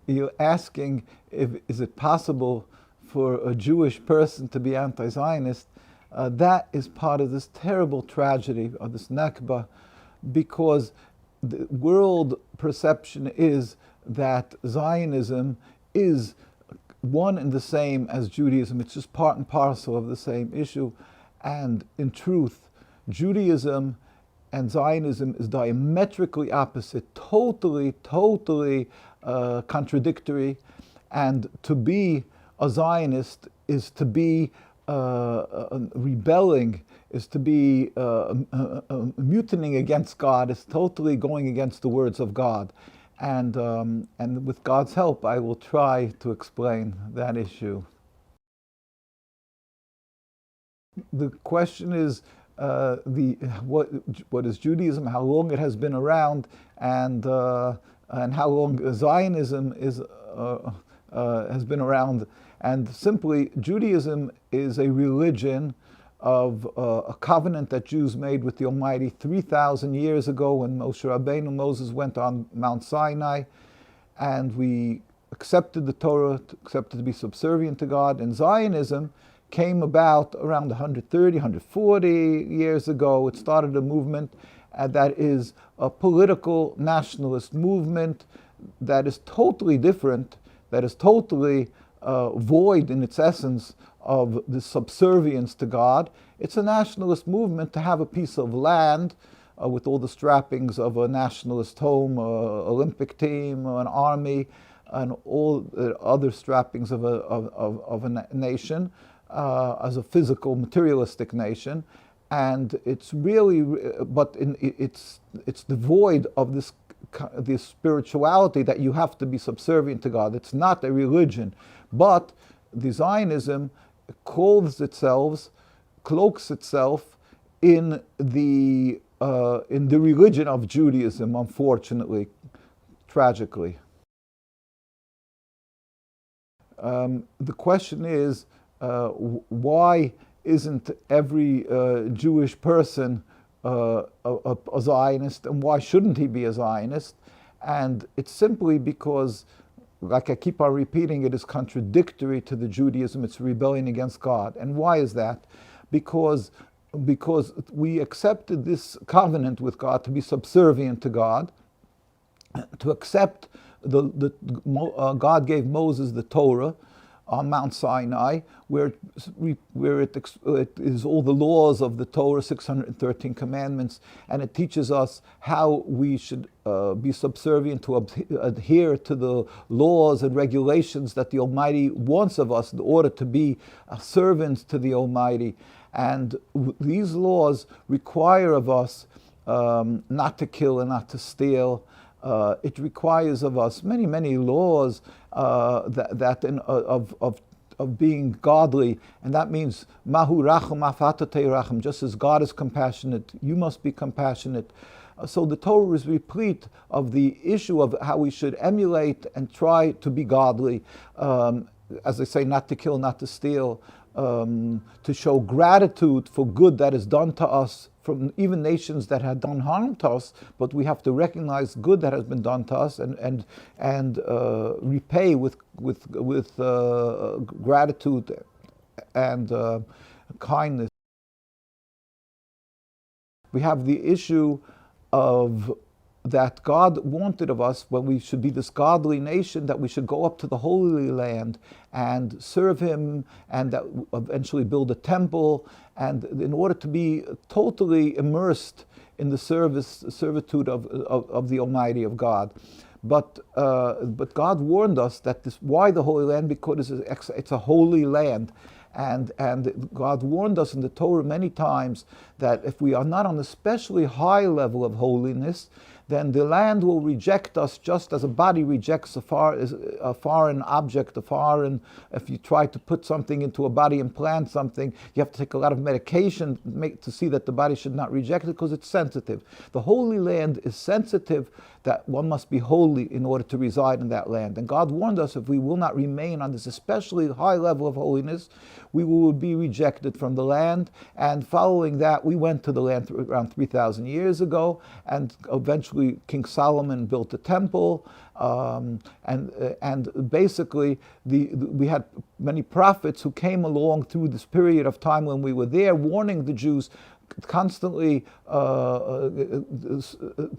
You're asking, is it possible for a Jewish person to be anti-Zionist? That is part of this terrible tragedy of this Nakba, because the world perception is that Zionism is one and the same as Judaism. It's just part and parcel of the same issue. And in truth, Judaism and Zionism is diametrically opposite, totally contradictory. And to be a Zionist is to be rebelling, is to be mutinying against God, is totally going against the words of God. And with God's help, I will try to explain that issue. The question is, what is Judaism, how long it has been around, and how long Zionism has been around. And simply, Judaism is a religion of a covenant that Jews made with the Almighty 3,000 years ago when Moses went on Mount Sinai, and we accepted the Torah, accepted to be subservient to God. And Zionism came about around 130, 140 years ago. It started a movement that is a political nationalist movement that is totally different, that is totally void in its essence of the subservience to God. It's a nationalist movement to have a piece of land with all the trappings of a nationalist home, Olympic team, an army, and all the other trappings of a nation, as a physical, materialistic nation. And it's really, but it's devoid of this spirituality that you have to be subservient to God. It's not a religion, but the Zionism cloaks itself in the religion of Judaism, unfortunately, tragically. The question is, why isn't every Jewish person a Zionist, and why shouldn't he be a Zionist? And it's simply because, like I keep on repeating, it is contradictory to the Judaism. It's rebellion against God. And why is that? Because we accepted this covenant with God to be subservient to God, to accept God gave Moses the Torah on Mount Sinai, where it is all the laws of the Torah, 613 commandments, and it teaches us how we should be subservient to adhere to the laws and regulations that the Almighty wants of us in order to be servants to the Almighty. And these laws require of us not to kill and not to steal. It requires of us many laws of being godly, and that means mahu racham afatate racham. Just as God is compassionate, you must be compassionate. So the Torah is replete of the issue of how we should emulate and try to be godly. As I say, not to kill, not to steal, to show gratitude for good that is done to us from even nations that had done harm to us, but we have to recognize good that has been done to us and repay with gratitude and kindness. We have the issue of that God wanted of us, when we should be this godly nation, that we should go up to the Holy Land and serve Him, and that eventually build a temple, and in order to be totally immersed in the servitude of the Almighty, of God. But God warned us that why the Holy Land? Because it's a holy land. And God warned us in the Torah many times that if we are not on a especially high level of holiness, then the land will reject us just as a body rejects a foreign object, if you try to put something into a body and plant something, you have to take a lot of medication to see that the body should not reject it because it's sensitive. The Holy Land is sensitive, that one must be holy in order to reside in that land. And God warned us if we will not remain on this especially high level of holiness, we will be rejected from the land. And following that, we went to the land around 3,000 years ago, and eventually King Solomon built the temple. And basically, we had many prophets who came along through this period of time when we were there, warning the Jews, constantly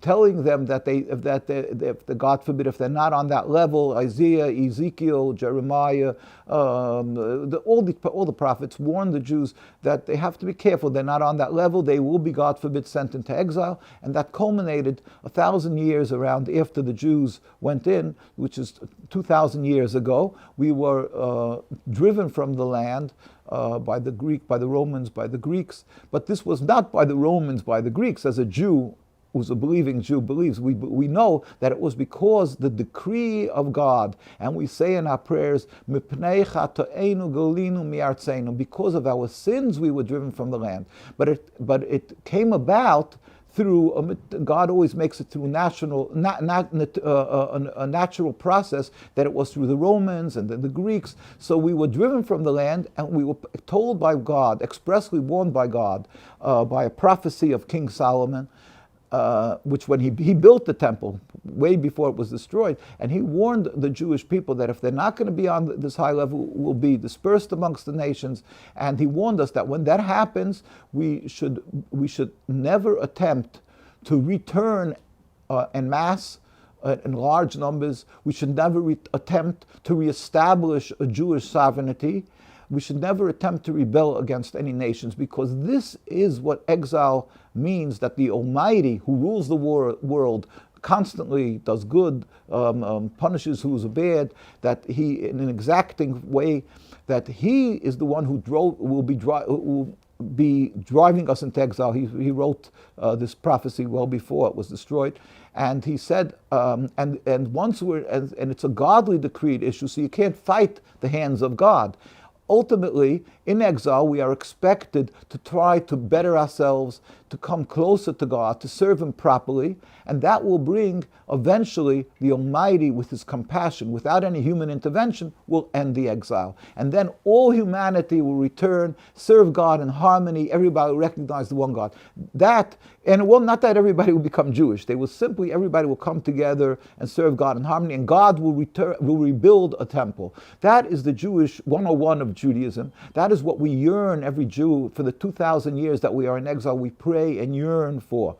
telling them that God forbid, if they're not on that level, Isaiah, Ezekiel, Jeremiah, all the prophets warned the Jews that they have to be careful. They're not on that level. They will be, God forbid, sent into exile. And that culminated 1,000 years around after the Jews went in, which is 2,000 years ago. We were driven from the land by the Romans, by the Greeks. But this was not by the Romans, by the Greeks. As a Jew, who's a believing Jew, believes, we know that it was because the decree of God, and we say in our prayers, because of our sins we were driven from the land. But it came about through, God always makes it through a natural process, that it was through the Romans and then the Greeks. So we were driven from the land, and we were told by God, expressly warned by God, by a prophecy of King Solomon, which when he built the temple, way before it was destroyed, and he warned the Jewish people that if they're not going to be on this high level, will be dispersed amongst the nations. And he warned us that when that happens, we should never attempt to return en masse, in large numbers. We should never attempt to reestablish a Jewish sovereignty. We should never attempt to rebel against any nations, because this is what exile means, that the Almighty, who rules the world, constantly does good, punishes who's bad, that he, in an exacting way, that he is the one who will be driving us into exile. He wrote this prophecy well before it was destroyed. And he said, and once and it's a godly decreed issue, so you can't fight the hands of God. Ultimately, in exile, we are expected to try to better ourselves, to come closer to God, to serve Him properly, and that will bring, eventually, the Almighty, with His compassion, without any human intervention, will end the exile. And then all humanity will return, serve God in harmony, everybody will recognize the one God. Not that everybody will become Jewish. Everybody will come together and serve God in harmony, and God will rebuild a temple. That is the Jewish 101 of Judaism. That is what we yearn, every Jew, for the 2,000 years that we are in exile, we pray and yearn for.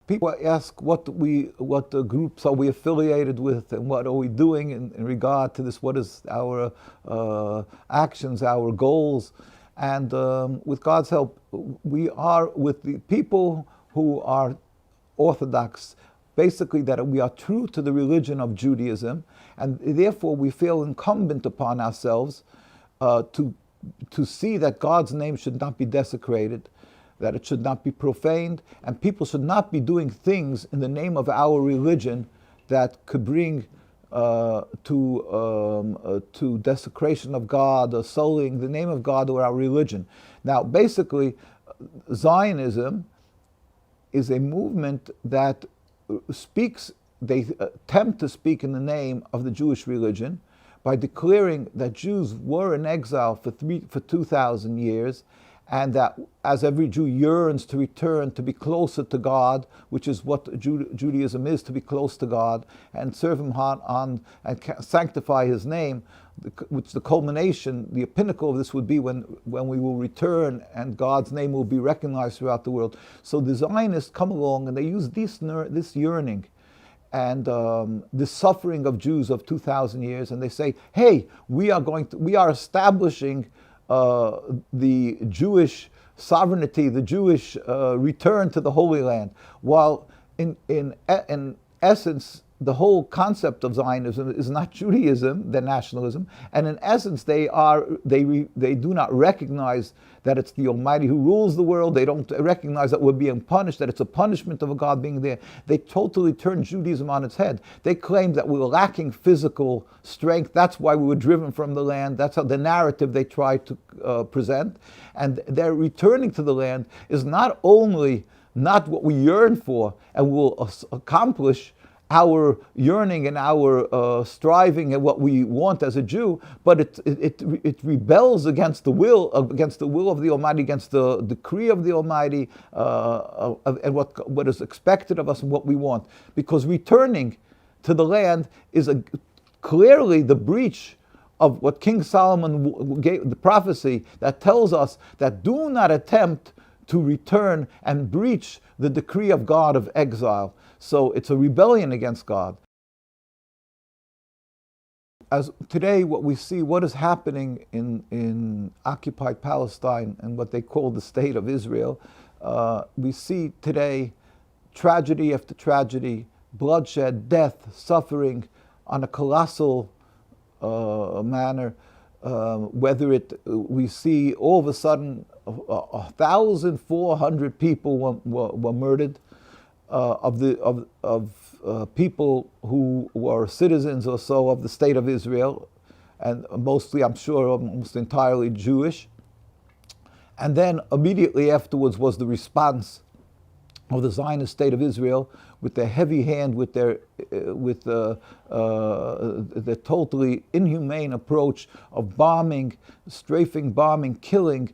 People ask what the groups are we affiliated with, and what are we doing in regard to this, what is our actions, our goals. And with God's help, we are with the people who are Orthodox, basically that we are true to the religion of Judaism, and therefore we feel incumbent upon ourselves to see that God's name should not be desecrated, that it should not be profaned, and people should not be doing things in the name of our religion that could bring to desecration of God, or sullying the name of God or our religion. Now, basically, Zionism is a movement that they attempt to speak in the name of the Jewish religion by declaring that Jews were in exile for 2,000 years, and that as every Jew yearns to return to be closer to God, which is what Judaism is, to be close to God and serve Him and sanctify His name, which the culmination, the pinnacle of this would be when we will return and God's name will be recognized throughout the world. So the Zionists come along and they use this yearning and this suffering of Jews of 2,000 years, and they say, hey, we are establishing the Jewish sovereignty, the Jewish return to the Holy Land, while in essence the whole concept of Zionism is not Judaism, they're nationalism, and in essence they do not recognize that it's the Almighty who rules the world. They don't recognize that we're being punished, that it's a punishment of a God being there. They totally turn Judaism on its head. They claim that we were lacking physical strength. That's why we were driven from the land. That's how the narrative they try to present. And their returning to the land is not only not what we yearn for and will accomplish our yearning and our striving and what we want as a Jew, but it rebels against the will of the Almighty, against the decree of the Almighty, and what is expected of us and what we want. Because returning to the land is clearly the breach of what King Solomon gave, the prophecy that tells us that do not attempt to return and breach the decree of God of exile. So it's a rebellion against God. As today, what we see, what is happening in occupied Palestine and what they call the state of Israel, we see today tragedy after tragedy, bloodshed, death, suffering on a colossal manner. Whether we see all of a sudden 1,400 people were murdered, of people who were citizens or so of the state of Israel, and mostly, I'm sure, almost entirely Jewish. And then immediately afterwards was the response of the Zionist state of Israel with their heavy hand, with their totally inhumane approach of bombing, strafing, bombing, killing,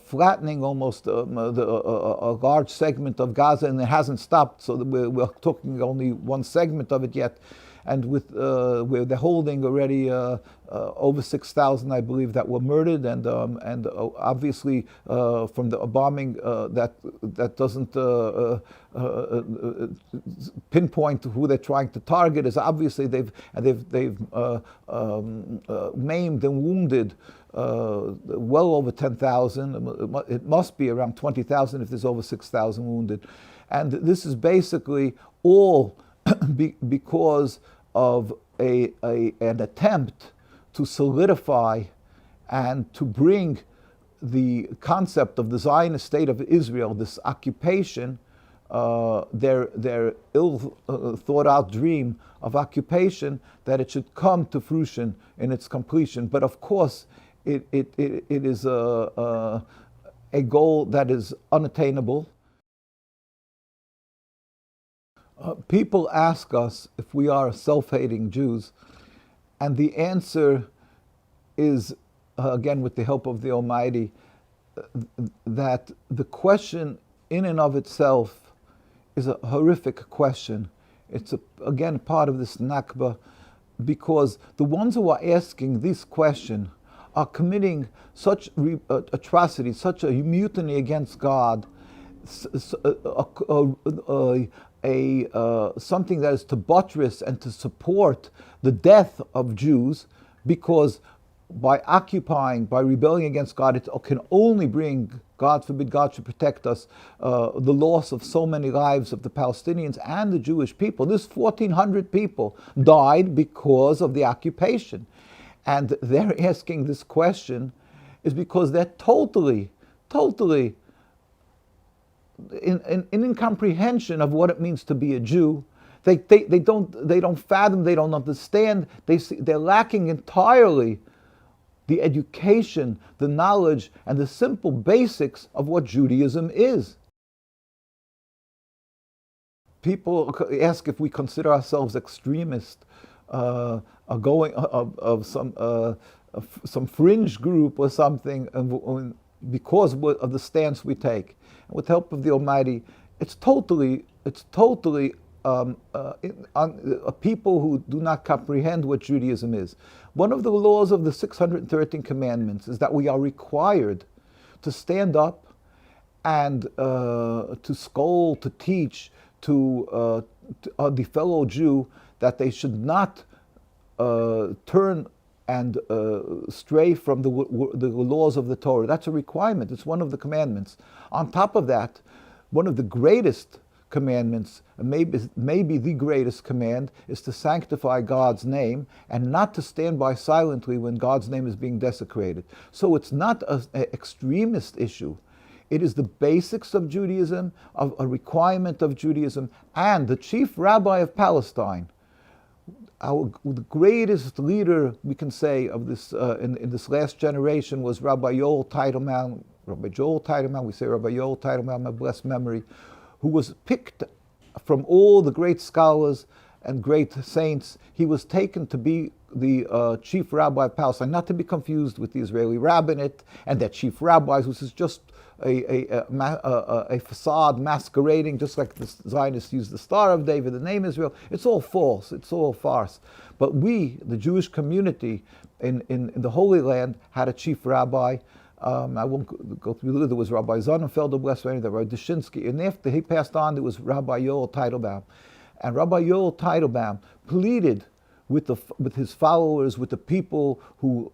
flattening almost a large segment of Gaza, and it hasn't stopped. So we're talking only one segment of it yet, and where they're holding already over 6,000, I believe, that were murdered, and obviously from the bombing that doesn't pinpoint who they're trying to target, is obviously they've maimed and wounded well over 10,000. It must be around 20,000 if there's over 6,000 wounded. And this is basically all because of an attempt to solidify and to bring the concept of the Zionist state of Israel, this occupation, their ill thought out dream of occupation, that it should come to fruition in its completion. But of course, it is a goal that is unattainable. People ask us if we are self-hating Jews, and the answer is, again with the help of the Almighty, that the question in and of itself is a horrific question. It's again part of this Nakba, because the ones who are asking this question are committing such atrocities, such a mutiny against God, something that is to buttress and to support the death of Jews, because by occupying, by rebelling against God, it can only bring, God forbid, God should protect us, the loss of so many lives of the Palestinians and the Jewish people. This 1,400 people died because of the occupation. And they're asking this question is because they're totally in incomprehension of what it means to be a Jew. They don't fathom, they don't understand, they're lacking entirely the education, the knowledge, and the simple basics of what Judaism is. People ask if we consider ourselves extremist, of some fringe group or something, because of the stance we take. And with the help of the Almighty, it's totally people who do not comprehend what Judaism is. One of the laws of the 613 commandments is that we are required to stand up and to scold, to teach to the fellow Jew that they should not turn and stray from the laws of the Torah. That's a requirement. It's one of the commandments. On top of that, one of the greatest commandments, maybe the greatest command, is to sanctify God's name and not to stand by silently when God's name is being desecrated. So it's not an extremist issue. It is the basics of Judaism, of a requirement of Judaism, and the chief rabbi of Palestine, the greatest leader, we can say, of this in this last generation was Rabbi Yoel Teitelbaum. Rabbi Joel Teitelbaum, we say Rabbi Yoel Teitelbaum, of blessed memory, who was picked from all the great scholars and great saints, he was taken to be the chief rabbi of Palestine, not to be confused with the Israeli rabbinate and their chief rabbis, which is just a facade masquerading, just like the Zionists use the Star of David, the name Israel. It's all false. It's all farce. But we, the Jewish community in the Holy Land, had a chief rabbi. I won't go through. There was Rabbi Sonnenfeld of West Virginia, Rabbi Dushinsky, and after he passed on, there was Rabbi Yoel Teitelbaum. And Rabbi Yoel Teitelbaum pleaded with his followers, with the people who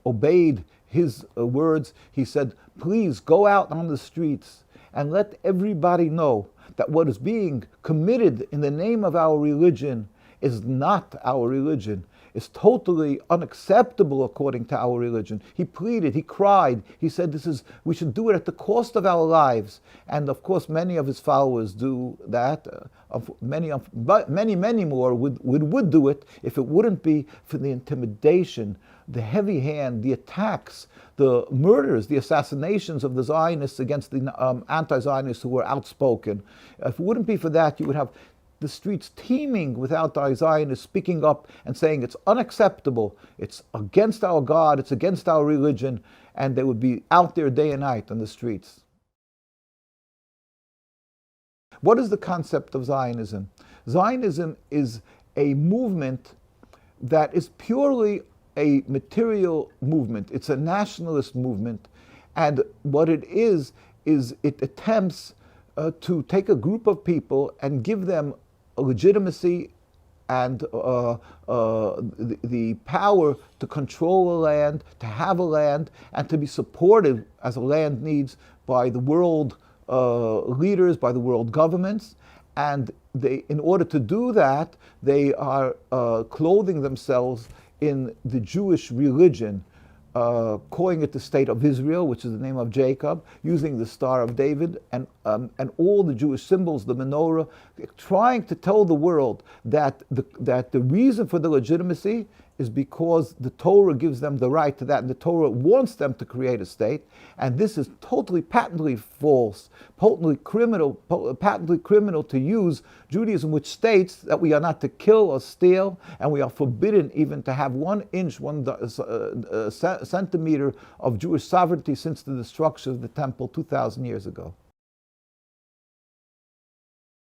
obeyed his words. He said, please go out on the streets and let everybody know that what is being committed in the name of our religion is not our religion. It's totally unacceptable according to our religion. He pleaded, he cried, he said we should do it at the cost of our lives. And of course many of his followers do that. Many more would do it if it wouldn't be for the intimidation, the heavy hand, the attacks, the murders, the assassinations of the Zionists against the anti-Zionists who were outspoken. If it wouldn't be for that, you would have the streets teeming with anti-Zionists speaking up and saying it's unacceptable, it's against our God, it's against our religion, and they would be out there day and night on the streets. What is the concept of Zionism? Zionism is a movement that is purely a material movement. It's a nationalist movement, and what it is it attempts to take a group of people and give them a legitimacy and the power to control a land, to have a land, and to be supported as a land needs by the world leaders, by the world governments. And in order to do that, they are clothing themselves in the Jewish religion, calling it the State of Israel, which is the name of Jacob, using the Star of David and all the Jewish symbols, the menorah, trying to tell the world that the reason for the legitimacy is because the Torah gives them the right to that, and the Torah wants them to create a state, and this is totally patently false, patently criminal to use Judaism, which states that we are not to kill or steal, and we are forbidden even to have 1 inch, 1 centimeter of Jewish sovereignty since the destruction of the temple 2,000 years ago.